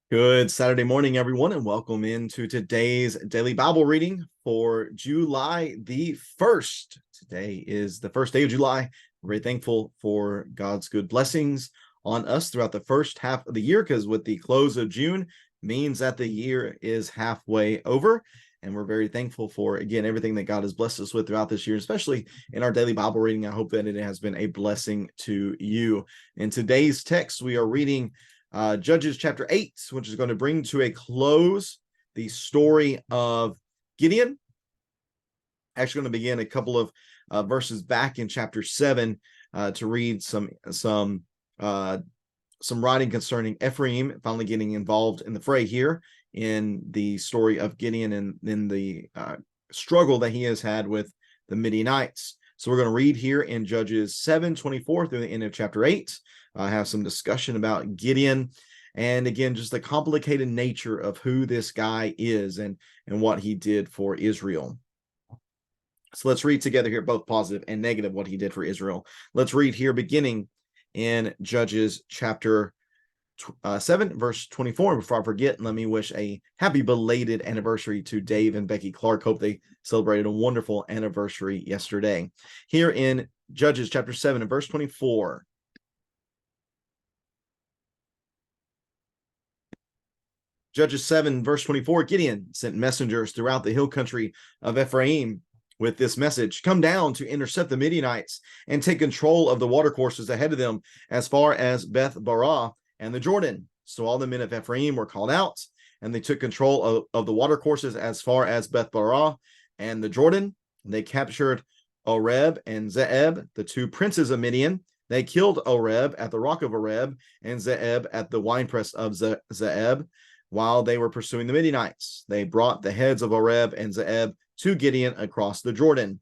Good Saturday morning, everyone, and welcome into today's daily Bible reading for July the 1st. Today is the first day of July. We're very thankful for God's good blessings on us throughout the first half of the year, because with the close of June means that the year is halfway over. And we're very thankful for, again, everything that God has blessed us with throughout this year, especially in our daily Bible reading. I hope that it has been a blessing to you. In today's text, we are reading Judges chapter 8, which is going to bring to a close the story of Gideon. Actually going to begin a couple of verses back in chapter 7 to read some writing concerning Ephraim finally getting involved in the fray here in the story of Gideon and in the struggle that he has had with the Midianites. So we're going to read here in Judges 7:24 through the end of chapter 8. Have some discussion about Gideon, and again, just the complicated nature of who this guy is and what he did for Israel. So let's read together here, both positive and negative, what he did for Israel. Let's read here, beginning in Judges chapter 7, verse 24. And before I forget, let me wish a happy belated anniversary to Dave and Becky Clark. Hope they celebrated a wonderful anniversary yesterday. Here in Judges chapter 7 and verse 24. Judges 7, verse 24, Gideon sent messengers throughout the hill country of Ephraim with this message: come down to intercept the Midianites and take control of the watercourses ahead of them as far as Beth Barah and the Jordan. So all the men of Ephraim were called out, and they took control of the watercourses as far as Beth Barah and the Jordan. They captured Oreb and Zeeb, the two princes of Midian. They killed Oreb at the rock of Oreb and Zeeb at the winepress of Zeeb. While they were pursuing the Midianites, they brought the heads of Oreb and Zeeb to Gideon across the Jordan.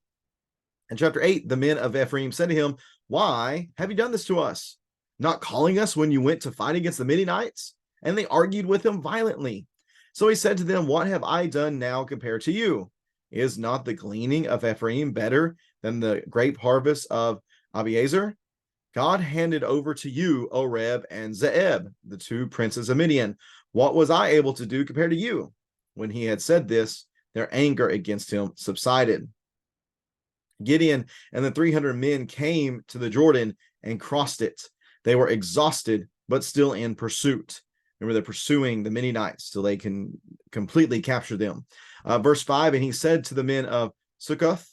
In chapter 8, the men of Ephraim said to him, why have you done this to us, not calling us when you went to fight against the Midianites? And they argued with him violently. So he said to them, what have I done now compared to you? Is not the gleaning of Ephraim better than the grape harvest of Abiezer? God handed over to you Oreb and Zeeb, the two princes of Midian. What was I able to do compared to you? When he had said this, their anger against him subsided. Gideon and the 300 men came to the Jordan and crossed it. They were exhausted, but still in pursuit. Remember, they're pursuing the Midianites till they can completely capture them. Verse 5, and he said to the men of Succoth,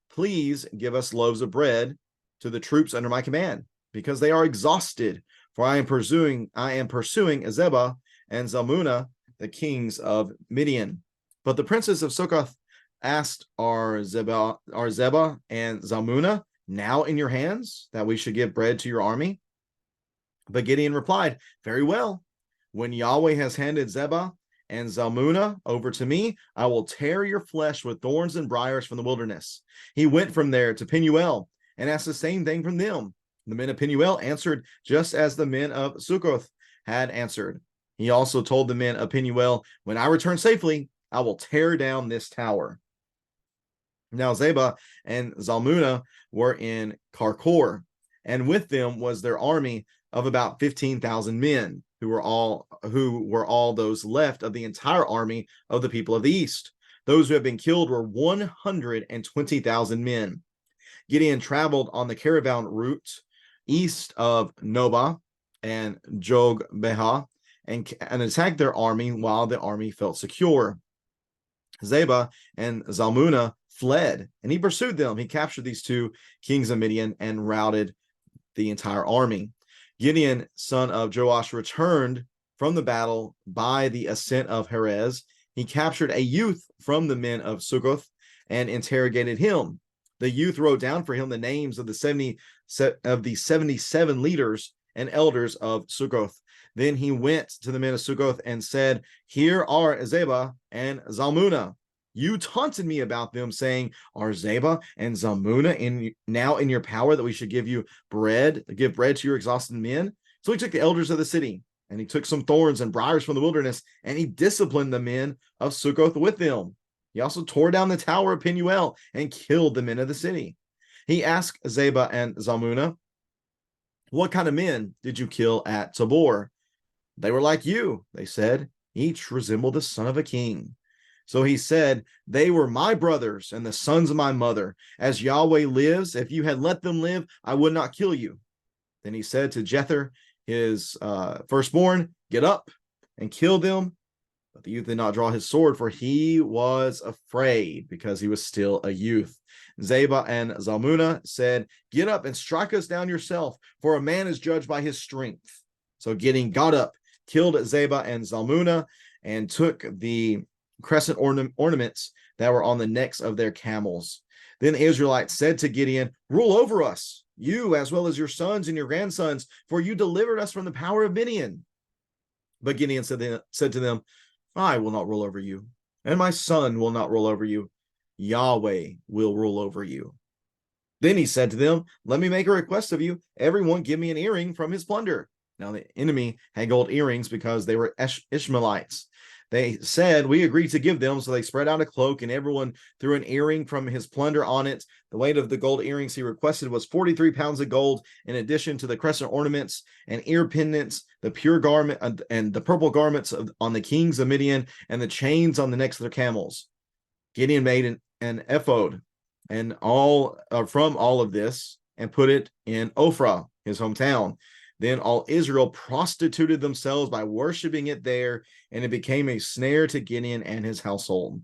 please give us loaves of bread to the troops under my command, because they are exhausted, for I am pursuing Zebah and Zalmunna, the kings of Midian. But the princes of Succoth asked, are Zebah and Zalmunna now in your hands, that we should give bread to your army? But Gideon replied, very well. When Yahweh has handed Zebah and Zalmunna over to me, I will tear your flesh with thorns and briars from the wilderness. He went from there to Penuel and asked the same thing from them. The men of Penuel answered just as the men of Succoth had answered. He also told the men of Penuel, when I return safely, I will tear down this tower. Now Zebah and Zalmunna were in Karkor, and with them was their army of about 15,000 men, who were all those left of the entire army of the people of the east. Those who had been killed were 120,000 men. Gideon traveled on the caravan route east of Nobah and Jogbeha and attacked their army while the army felt secure. Zebah and Zalmunna fled, and he pursued them. He captured these two kings of Midian and routed the entire army. Gideon, son of Joash, returned from the battle by the ascent of Heres. He captured a youth from the men of Succoth and interrogated him. The youth wrote down for him the names of the 77 leaders and elders of Succoth. Then he went to the men of Succoth and said, here are Zebah and Zalmunna. You taunted me about them, saying, are Zebah and Zalmunna now in your power, that we should give bread to your exhausted men? So he took the elders of the city, and he took some thorns and briars from the wilderness, and he disciplined the men of Succoth with them. He also tore down the tower of Penuel and killed the men of the city. He asked Zebah and Zalmunna, what kind of men did you kill at Tabor? They were like you, they said. Each resembled the son of a king. So he said, they were my brothers and the sons of my mother. As Yahweh lives, if you had let them live, I would not kill you. Then he said to Jether, his firstborn, get up and kill them. But the youth did not draw his sword, for he was afraid, because he was still a youth. Zeba and Zalmunna said, get up and strike us down yourself, for a man is judged by his strength. So Gideon got up, killed Zeba and Zalmunna, and took the crescent ornaments that were on the necks of their camels. Then the Israelites said to Gideon, rule over us, you as well as your sons and your grandsons, for you delivered us from the power of Midian. But Gideon said to them, I will not rule over you, and my son will not rule over you. Yahweh will rule over you. Then he said to them, let me make a request of you. Everyone give me an earring from his plunder. Now the enemy had gold earrings because they were Ishmaelites. They said, we agree to give them. So they spread out a cloak, and everyone threw an earring from his plunder on it. The weight of the gold earrings he requested was 43 pounds of gold, in addition to the crescent ornaments and ear pendants, the pure garment and the purple garments on the kings of Midian, and the chains on the necks of their camels. Gideon made an ephod and all from all of this, and put it in Ophrah, his hometown. Then all Israel prostituted themselves by worshiping it there, and it became a snare to Gideon and his household.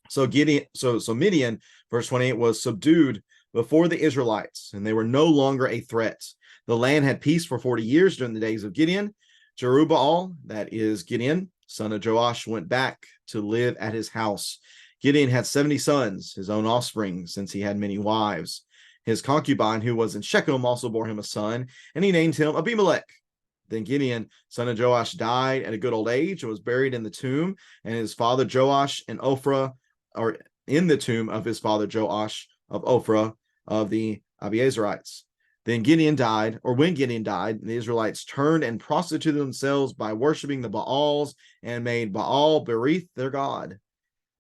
So Midian, verse 28, was subdued before the Israelites, and they were no longer a threat. The land had peace for 40 years during the days of Gideon. Jerubbaal, that is Gideon, son of Joash, went back to live at his house. Gideon had 70 sons, his own offspring, since he had many wives. His concubine, who was in Shechem, also bore him a son, and he named him Abimelech. Then Gideon, son of Joash, died at a good old age and was buried in the tomb, and his father Joash and Ophrah, or in the tomb of his father Joash of Ophrah of the Abiezerites. Then Gideon died, or when Gideon died, the Israelites turned and prostituted themselves by worshiping the Baals, and made Baal Berith their god.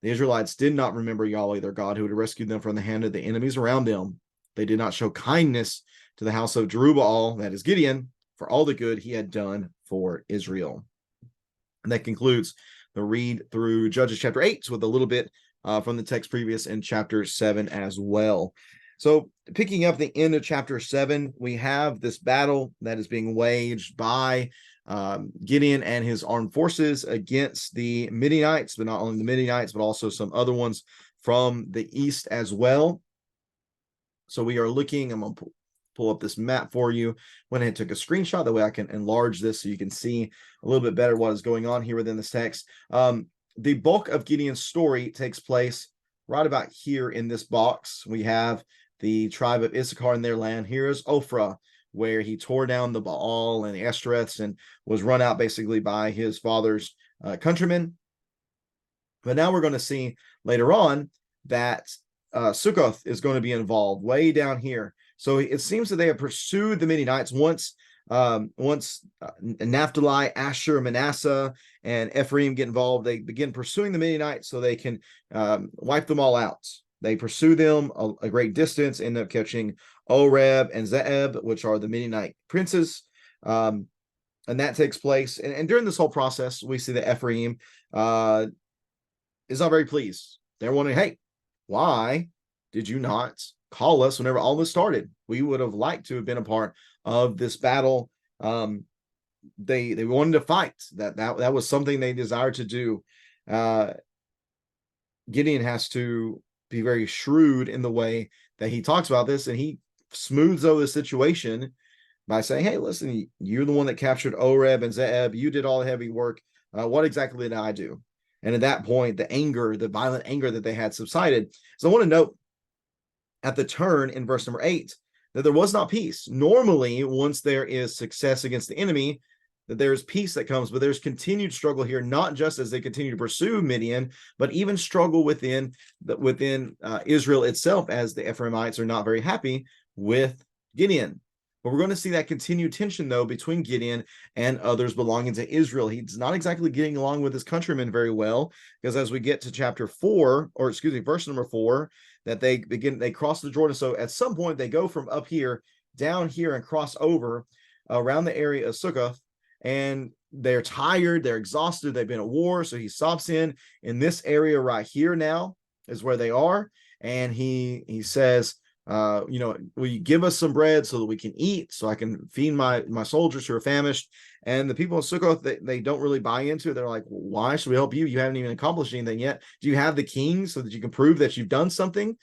The Israelites did not remember Yahweh their God, who had rescued them from the hand of the enemies around them. They did not show kindness to the house of Jerubbaal, that is Gideon, for all the good he had done for Israel. And that concludes the read through Judges chapter 8 with a little bit from the text previous in chapter 7 as well. So picking up the end of chapter 7, we have this battle that is being waged by Gideon and his armed forces against the Midianites, but not only the Midianites, but also some other ones from the east as well. So we are looking, I'm going to pull up this map for you. Went ahead and took a screenshot, that way I can enlarge this so you can see a little bit better what is going on here within this text. The bulk of Gideon's story takes place right about here in this box. We have the tribe of Issachar in their land. Here is Ophrah, where he tore down the Baal and the Ashtoreths and was run out basically by his father's countrymen. But now we're going to see later on that Sukkoth is going to be involved way down here. So it seems that they have pursued the Midianites once Naphtali, Asher, Manasseh, and Ephraim get involved. They begin pursuing the Midianites so they can wipe them all out. They pursue them a great distance, end up catching Oreb and Zeeb, which are the Midianite princes. And that takes place. And during this whole process, we see that Ephraim is not very pleased. They're wondering, hey, why did you not call us whenever all this started? We would have liked to have been a part of this battle. They wanted to fight. That was something they desired to do. Gideon has to be very shrewd in the way that he talks about this, and he smooths over the situation by saying, hey, listen, you're the one that captured Oreb and Zeeb. You did all the heavy work. What exactly did I do? And at that point, the violent anger that they had subsided. So I want to note at the turn in verse number 8 that there was not peace. Normally, once there is success against the enemy, that there's peace that comes, but there's continued struggle here, not just as they continue to pursue Midian, but even struggle within Israel itself, as the Ephraimites are not very happy with Gideon. But we're going to see that continued tension, though, between Gideon and others belonging to Israel. He's not exactly getting along with his countrymen very well, because as we get to verse number 4, that they cross the Jordan. So at some point, they go from up here down here and cross over around the area of Sukkoth. And they're tired, they're exhausted, they've been at war. So he stops in this area right here now is where they are. And he says, will you give us some bread so that we can eat, so I can feed my soldiers who are famished? And the people in Sukkoth, they don't really buy into it. They're like, why should we help you? You haven't even accomplished anything yet. Do you have the king so that you can prove that you've done something?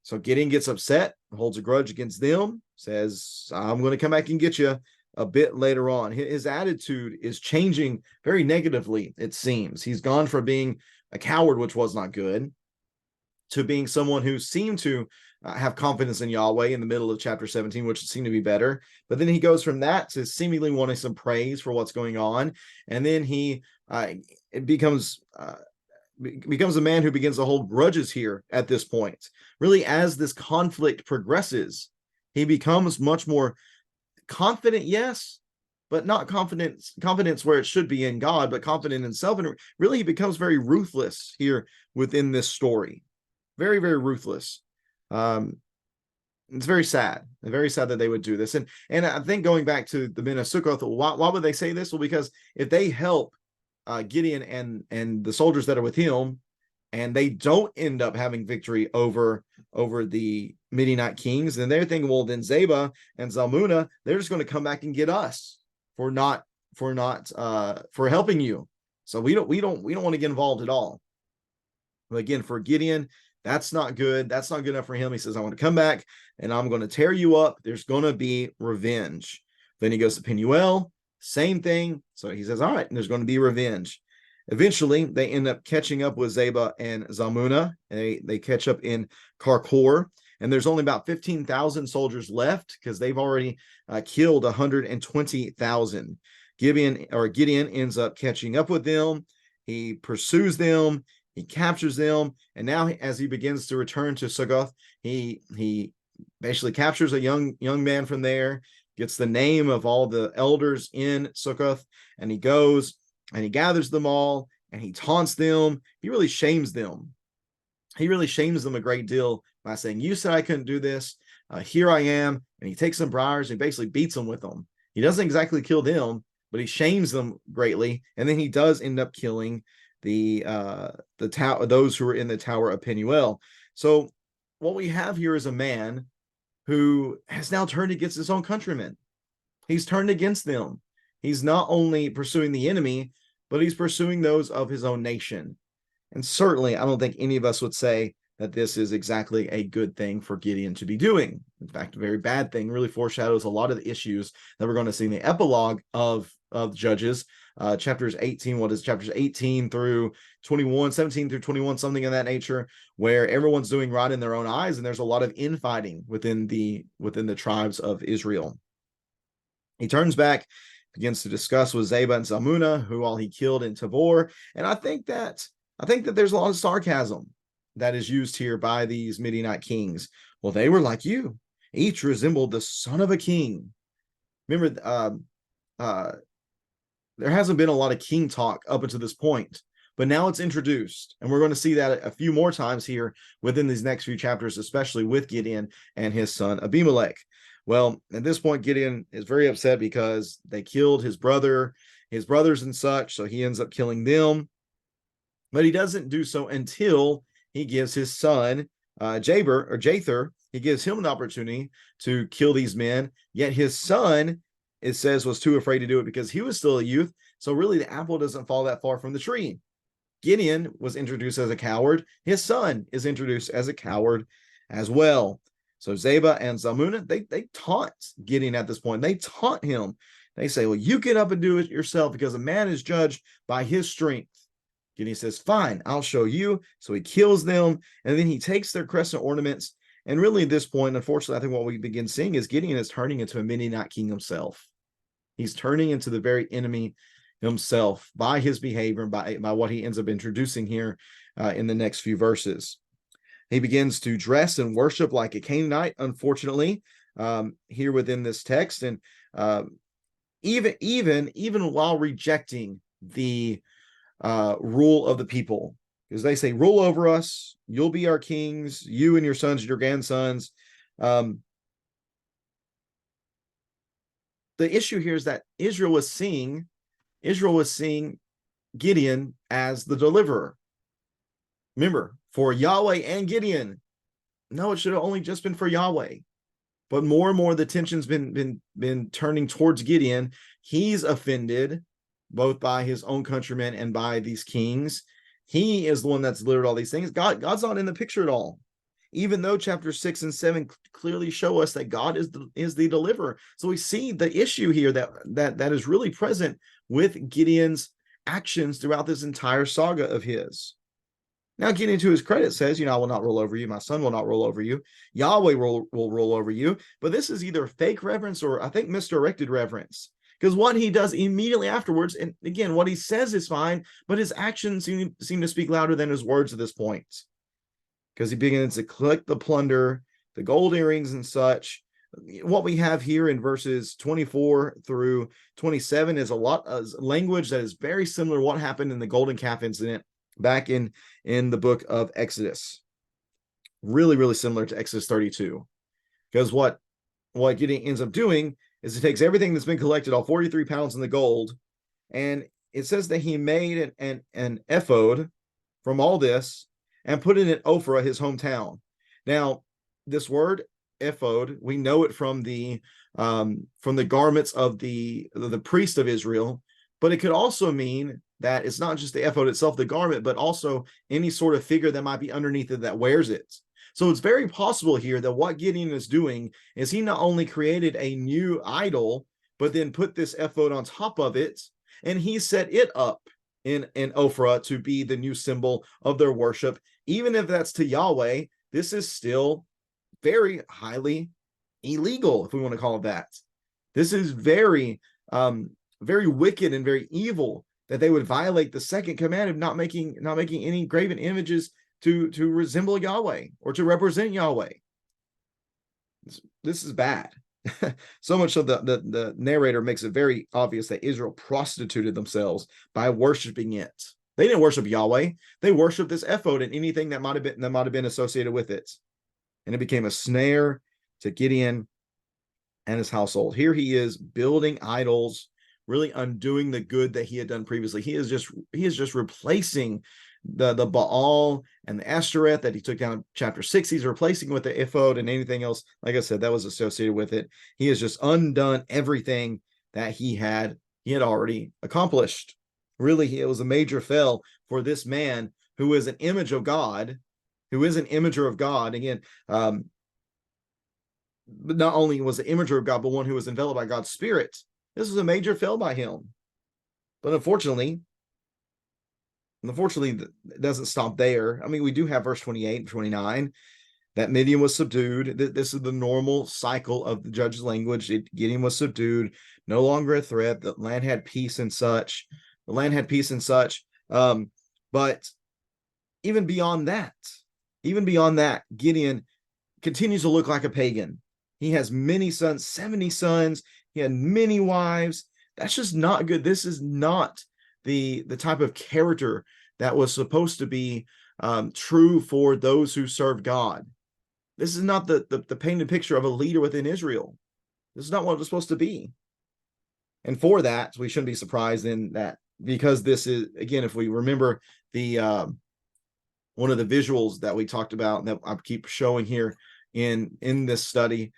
So Gideon gets upset, holds a grudge against them, says, I'm going to come back and get you a bit later on. His attitude is changing very negatively, it seems. He's gone from being a coward, which was not good, to being someone who seemed to have confidence in Yahweh in the middle of chapter 17, which seemed to be better. But then he goes from that to seemingly wanting some praise for what's going on. And then he becomes a man who begins to hold grudges here at this point. Really, as this conflict progresses, he becomes much more confident, yes, but not confidence where it should be in God, but confident in himself. And really, he becomes very ruthless here within this story. Very, very ruthless. It's very sad that they would do this. And I think going back to the men of Sukkoth, why would they say this? Well, because if they help Gideon and the soldiers that are with him, and they don't end up having victory over the Midianite kings, then they're thinking, well, then Zeba and Zalmunna, they're just going to come back and get us for helping you. So we don't want to get involved at all. But again, for Gideon, that's not good. That's not good enough for him. He says, I want to come back and I'm going to tear you up. There's going to be revenge. Then he goes to Penuel, same thing. So he says, all right, and there's going to be revenge. Eventually, they end up catching up with Zeba and Zalmunna. They catch up in Karkor, and there's only about 15,000 soldiers left because they've already killed 120,000. Gideon ends up catching up with them. He pursues them. He captures them, and now as he begins to return to Sukkoth, he basically captures a young man from there, gets the name of all the elders in Sukkoth, and he goes and he gathers them all and he taunts them. He really shames them. He really shames them a great deal by saying, you said I couldn't do this. Here I am. And he takes some briars and basically beats them with them. He doesn't exactly kill them, but he shames them greatly. And then he does end up killing the tower, those who were in the tower of Penuel. So what we have here is a man who has now turned against his own countrymen. He's turned against them. He's not only pursuing the enemy, but he's pursuing those of his own nation. And certainly, I don't think any of us would say that this is exactly a good thing for Gideon to be doing. In fact, a very bad thing. Really foreshadows a lot of the issues that we're going to see in the epilogue of Judges. Chapters 18 through 21, 17 through 21, something of that nature, where everyone's doing right in their own eyes, and there's a lot of infighting within the tribes of Israel. He turns back, begins to discuss with Zeba and Zalmunna, who all he killed in Tabor, and I think that there's a lot of sarcasm that is used here by these Midianite kings. Well, they were like you; each resembled the son of a king. Remember, there hasn't been a lot of king talk up until this point, but now it's introduced, and we're going to see that a few more times here within these next few chapters, especially with Gideon and his son Abimelech. Well, at this point, Gideon is very upset because they killed his brothers and such, so he ends up killing them. But he doesn't do so until he gives his son Jether, he gives him an opportunity to kill these men, yet his son, it says, was too afraid to do it because he was still a youth. So really the apple doesn't fall that far from the tree. Gideon was introduced as a coward. His son is introduced as a coward as well. So Zeba and Zalmunna, they taunt Gideon at this point. They taunt him. They say, well, you get up and do it yourself because a man is judged by his strength. Gideon says, fine, I'll show you. So he kills them, and then he takes their crescent ornaments. And really at this point, unfortunately, I think what we begin seeing is Gideon is turning into a Midianite king himself. He's turning into the very enemy himself by his behavior and by what he ends up introducing here in the next few verses. He begins to dress and worship like a Canaanite, unfortunately, here within this text. And even while rejecting the rule of the people, because they say, rule over us, you'll be our kings, you and your sons and your grandsons. The issue here is that Israel was seeing Israel was seeing Gideon as the deliverer. Remember, for Yahweh and Gideon. No, it should have only just been for Yahweh. But more and more the tension's been turning towards Gideon. He's offended both by his own countrymen and by these kings. He is the one that's delivered all these things. God's not in the picture at all. Even though chapter 6 and 7 clearly show us that God is the deliverer. So we see the issue here that is really present with Gideon's actions throughout this entire saga of his. Now, getting to his credit says, I will not roll over you. My son will not roll over you. Yahweh will roll over you. But this is either fake reverence or I think misdirected reverence. Because what he does immediately afterwards, and again, what he says is fine, but his actions seem to speak louder than his words at this point. Because he begins to collect the plunder, the gold earrings and such. What we have here in verses 24 through 27 is a lot of language that is very similar to what happened in the golden calf incident back in the book of Exodus. Really, really similar to Exodus 32. Because what Gideon ends up doing is he takes everything that's been collected, all 43 pounds in the gold, and it says that he made an ephod from all this and put it in Ophrah, his hometown. Now, this word ephod, we know it from the garments of the priest of Israel, but it could also mean that it's not just the ephod itself, the garment, but also any sort of figure that might be underneath it that wears it. So it's very possible here that what Gideon is doing is he not only created a new idol, but then put this ephod on top of it, and he set it up in Ophrah to be the new symbol of their worship. Even if that's to Yahweh, this is still very highly illegal, if we want to call it that. This is very, very wicked and very evil that they would violate the second command of not making any graven images to resemble Yahweh or to represent Yahweh. This is bad. So much so that the narrator makes it very obvious that Israel prostituted themselves by worshiping it. They didn't worship Yahweh. They worshiped this ephod and anything that might have been associated with it. And it became a snare to Gideon and his household. Here he is building idols, really undoing the good that he had done previously. He is just replacing the Baal and the Ashtoreth that he took down in chapter 6. He's replacing with the ephod and anything else, like I said, that was associated with it. He has just undone everything that he had already accomplished. Really, it was a major fail for this man who is an image of God, who is an imager of God. Again, but not only was an imager of God, but one who was enveloped by God's Spirit. This was a major fail by him. But unfortunately, it doesn't stop there. I mean, we do have verse 28 and 29 that Midian was subdued. This is the normal cycle of the judge's language. Gideon was subdued, no longer a threat. The land had peace and such. But even beyond that, Gideon continues to look like a pagan. He has many sons, 70 sons. He had many wives. That's just not good. This is not the type of character that was supposed to be true for those who serve God. This is not the painted picture of a leader within Israel. This is not what it was supposed to be. And for that, we shouldn't be surprised in that, because this is, again, if we remember the one of the visuals that we talked about that I keep showing here in this study,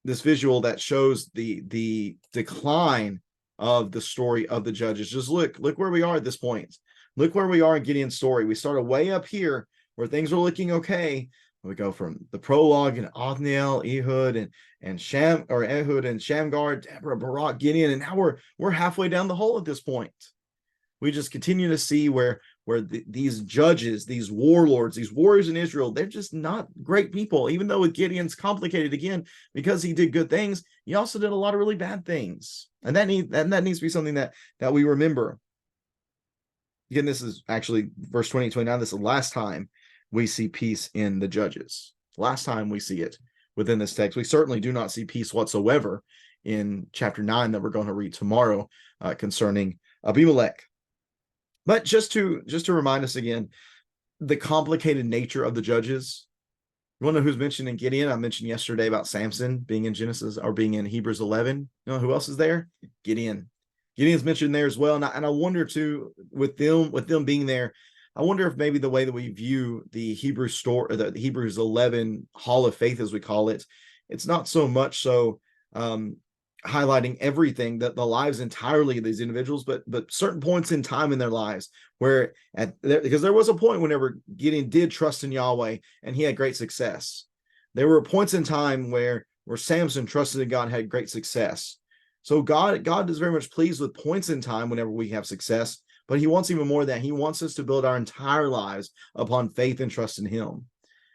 this visual that shows the decline of the story of the judges. Just look where we are at this point. Look where we are in Gideon's story. We started way up here where things are looking okay. We go from the prologue and Othniel, Ehud, and Ehud and Shamgar, Deborah, Barak, Gideon, and now we're halfway down the hole at this point. We just continue to see where these judges, these warlords, these warriors in Israel, they're just not great people. Even though with Gideon's complicated, again, because he did good things, he also did a lot of really bad things. And that needs to be something that we remember. Again, this is actually verse 20 and 29. This is the last time we see peace in the judges. Last time we see it within this text. We certainly do not see peace whatsoever in chapter 9 that we're going to read tomorrow concerning Abimelech. But just to remind us again, the complicated nature of the judges. You want to know who's mentioned in Gideon? I mentioned yesterday about Samson being in Genesis or being in Hebrews 11. You know who else is there? Gideon. Gideon's mentioned there as well. And I wonder too, with them being there, I wonder if maybe the way that we view the Hebrew story, the Hebrews 11 Hall of Faith, as we call it, it's not so much so highlighting everything, that the lives entirely of these individuals, but certain points in time in their lives where because there was a point whenever Gideon did trust in Yahweh and he had great success. There were points in time where Samson trusted in God and had great success. So God is very much pleased with points in time whenever we have success, but he wants even more than that. He wants us to build our entire lives upon faith and trust in him.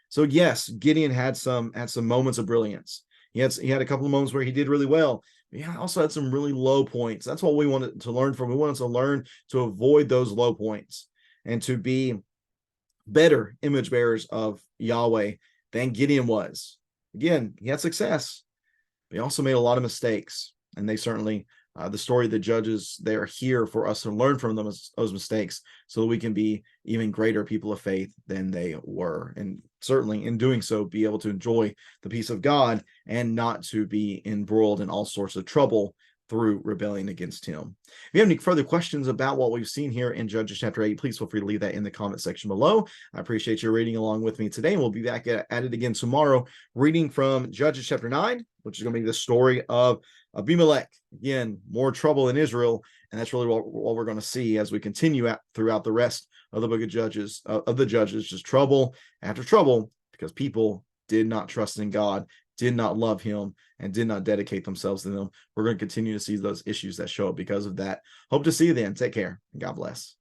So yes, Gideon had some moments of brilliance. He had a couple of moments where he did really well. He also had some really low points. That's what we wanted to learn from. We wanted to learn to avoid those low points and to be better image bearers of Yahweh than Gideon was. Again, he had success, but he also made a lot of mistakes. And they certainly, the story of the judges, they're here for us to learn from those mistakes so that we can be even greater people of faith than they were. And certainly in doing so, be able to enjoy the peace of God and not to be embroiled in all sorts of trouble through rebelling against him. If you have any further questions about what we've seen here in Judges chapter 8, please feel free to leave that in the comment section below. I appreciate you reading along with me today. We'll be back at it again tomorrow, reading from Judges chapter 9, which is going to be the story of Abimelech. Again, more trouble in Israel, and that's really what we're going to see as we continue throughout the rest of the book of Judges, just trouble after trouble, because people did not trust in God, did not love him, and did not dedicate themselves to them. We're going to continue to see those issues that show up because of that. Hope to see you then. Take care, and God bless.